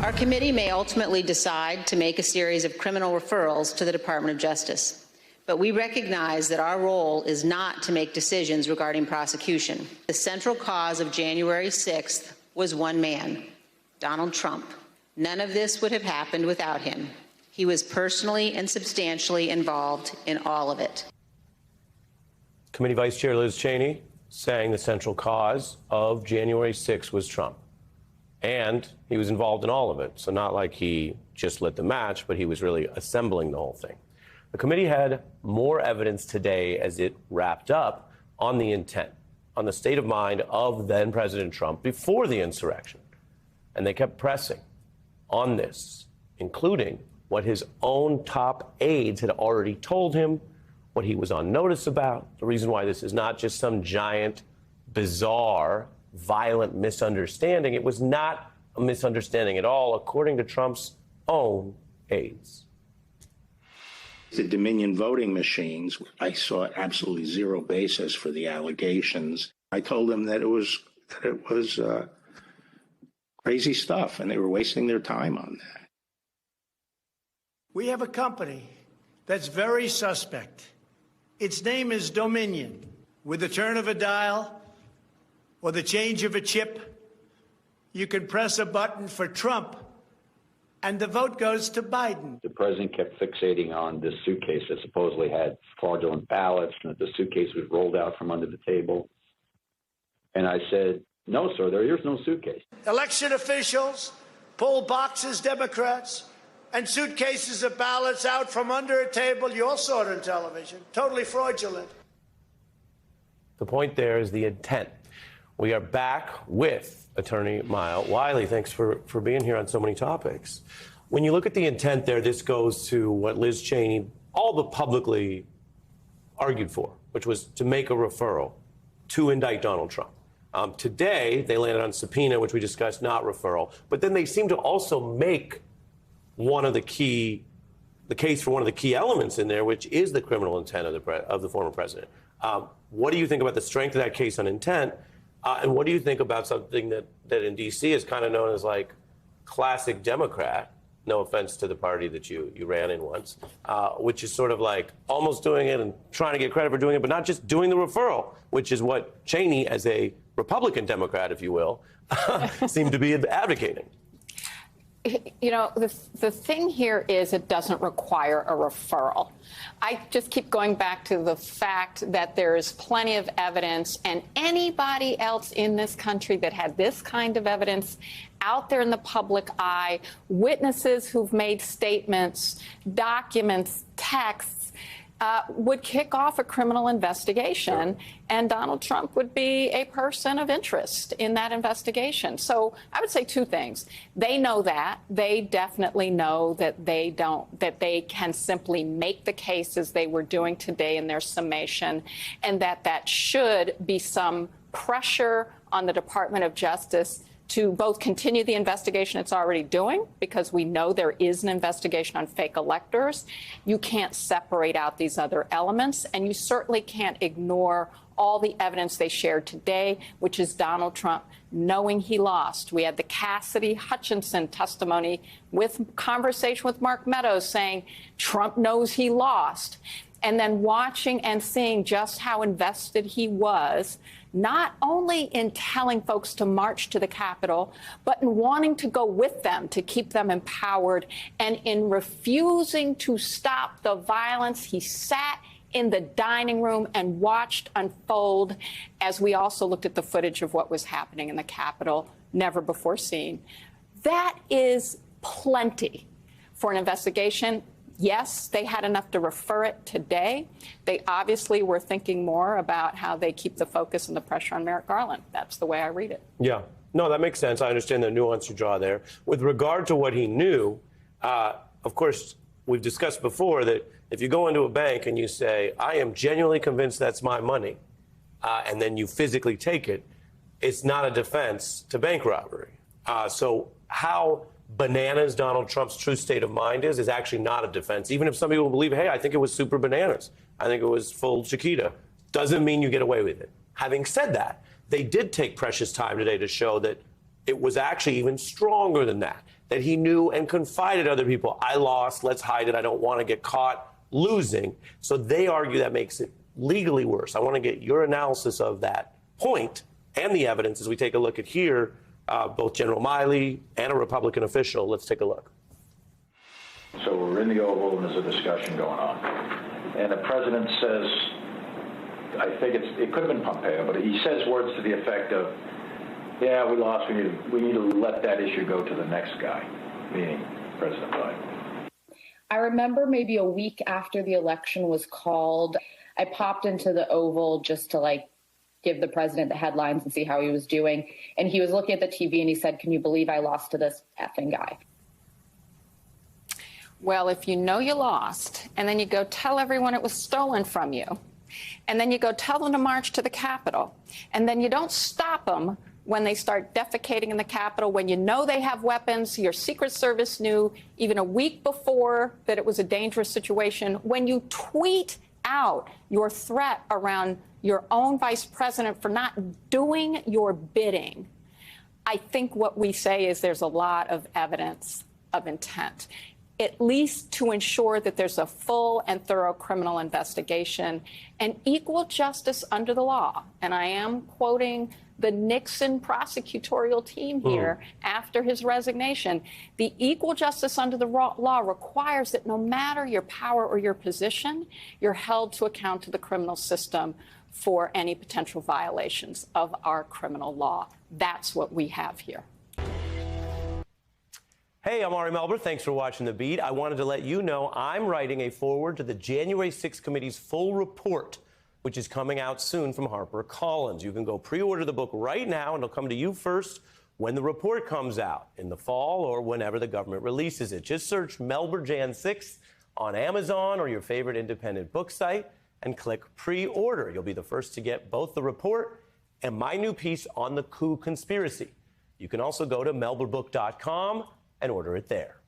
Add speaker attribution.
Speaker 1: Our committee may ultimately decide to make a series of criminal referrals to the Department of Justice, but we recognize that our role is not to make decisions regarding prosecution. The central cause of January 6th was one man, Donald Trump. None of this would have happened without him. He was personally and substantially involved in all of it.
Speaker 2: Committee Vice Chair Liz Cheney saying the central cause of January 6th was Trump. And he was involved in all of it. So not like he just lit the match, but he was really assembling the whole thing. The committee had more evidence today as it wrapped up on the intent, on the state of mind of then President Trump before the insurrection. And they kept pressing on this, including what his own top aides had already told him, what he was on notice about, the reason why this is not just some giant, bizarre, violent misunderstanding. It was not a misunderstanding at all, according to Trump's own aides.
Speaker 3: The Dominion voting machines, I saw absolutely zero basis for the allegations. I told them that it was crazy stuff, and they were wasting their time on that.
Speaker 4: We have a company that's very suspect. Its name is Dominion. With the turn of a dial or the change of a chip, you can press a button for Trump, and the vote goes to Biden.
Speaker 5: The president kept fixating on this suitcase that supposedly had fraudulent ballots, and that the suitcase was rolled out from under the table. And I said, no, sir, there is no suitcase.
Speaker 4: Election officials pull boxes, Democrats, and suitcases of ballots out from under a table. You all saw it on television. Totally fraudulent.
Speaker 2: The point there is the intent. We are back with Attorney Mile Wiley. Thanks for being here on so many topics. When you look at the intent there, this goes to what Liz Cheney all but publicly argued for, which was to make a referral to indict Donald Trump. Today, they landed on subpoena, which we discussed, not referral. But then they seem to also make the case for one of the key elements in there, which is the criminal intent of the former president. What do you think about the strength of that case on intent? And what do you think about something that in D.C. is kind of known as like classic Democrat, no offense to the party that you ran in once, which is sort of like almost doing it and trying to get credit for doing it, but not just doing the referral, which is what Cheney, as a Republican Democrat, if you will, seemed to be advocating.
Speaker 6: You know, the thing here is it doesn't require a referral. I just keep going back to the fact that there is plenty of evidence, and anybody else in this country that had this kind of evidence out there in the public eye, witnesses who've made statements, documents, texts, would kick off a criminal investigation, and Donald Trump would be a person of interest in that investigation. So I would say two things. They know that. They definitely know that they can simply make the case as they were doing today in their summation, and that should be some pressure on the Department of Justice to both continue the investigation it's already doing, because we know there is an investigation on fake electors. You can't separate out these other elements, and you certainly can't ignore all the evidence they shared today, which is Donald Trump knowing he lost. We had the Cassidy Hutchinson testimony with conversation with Mark Meadows saying Trump knows he lost, and then watching and seeing just how invested he was, not only in telling folks to march to the Capitol, but in wanting to go with them to keep them empowered, and in refusing to stop the violence. He sat in the dining room and watched unfold, as we also looked at the footage of what was happening in the Capitol, never before seen. That is plenty for an investigation. Yes, they had enough to refer it today. They obviously were thinking more about how they keep the focus and the pressure on Merrick Garland. That's the way I read it. Yeah. No, that makes sense. I understand the nuance you draw there. With regard to what he knew, of course, we've discussed before that if you go into a bank and you say, I am genuinely convinced that's my money, and then you physically take it, it's not a defense to bank robbery. So how bananas Donald Trump's true state of mind is actually not a defense. Even if some people believe, hey, I think it was super bananas, I think it was full Chiquita, doesn't mean you get away with it. Having said that, they did take precious time today to show that it was actually even stronger than that
Speaker 2: that he knew and confided to other people. I lost, let's hide it, I don't want to get caught losing. So they argue that makes it legally worse. I want to get your analysis of that point and the evidence as we take a look at here, both General Miley and a Republican official. Let's take a look.
Speaker 7: So we're in the Oval and there's a discussion going on. And the president says, I think it could have been Pompeo, but he says words to the effect of, yeah, we lost, we need to let that issue go to the next guy, meaning President Biden.
Speaker 8: I remember maybe a week after the election was called, I popped into the Oval just to give the president the headlines and see how he was doing. And he was looking at the TV and he said, "Can you believe I lost to this effing guy?"
Speaker 6: Well, if you know you lost, and then you go tell everyone it was stolen from you, and then you go tell them to march to the Capitol, and then you don't stop them when they start defecating in the Capitol, when you know they have weapons, your Secret Service knew even a week before that it was a dangerous situation, when you tweet out your threat around your own vice president for not doing your bidding, I think what we say is there's a lot of evidence of intent, at least to ensure that there's a full and thorough criminal investigation and equal justice under the law. And I am quoting the Nixon prosecutorial team here after his resignation. The equal justice under the law requires that no matter your power or your position, you're held to account to the criminal system for any potential violations of our criminal law. That's what we have here.
Speaker 2: Hey, I'm Ari Melber. Thanks for watching The Beat. I wanted to let you know I'm writing a foreword to the January 6th committee's full report, which is coming out soon from HarperCollins. You can go pre-order the book right now, and it'll come to you first when the report comes out in the fall or whenever the government releases it. Just search Melber Jan 6th on Amazon or your favorite independent book site and click pre-order. You'll be the first to get both the report and my new piece on the coup conspiracy. You can also go to melberbook.com and order it there.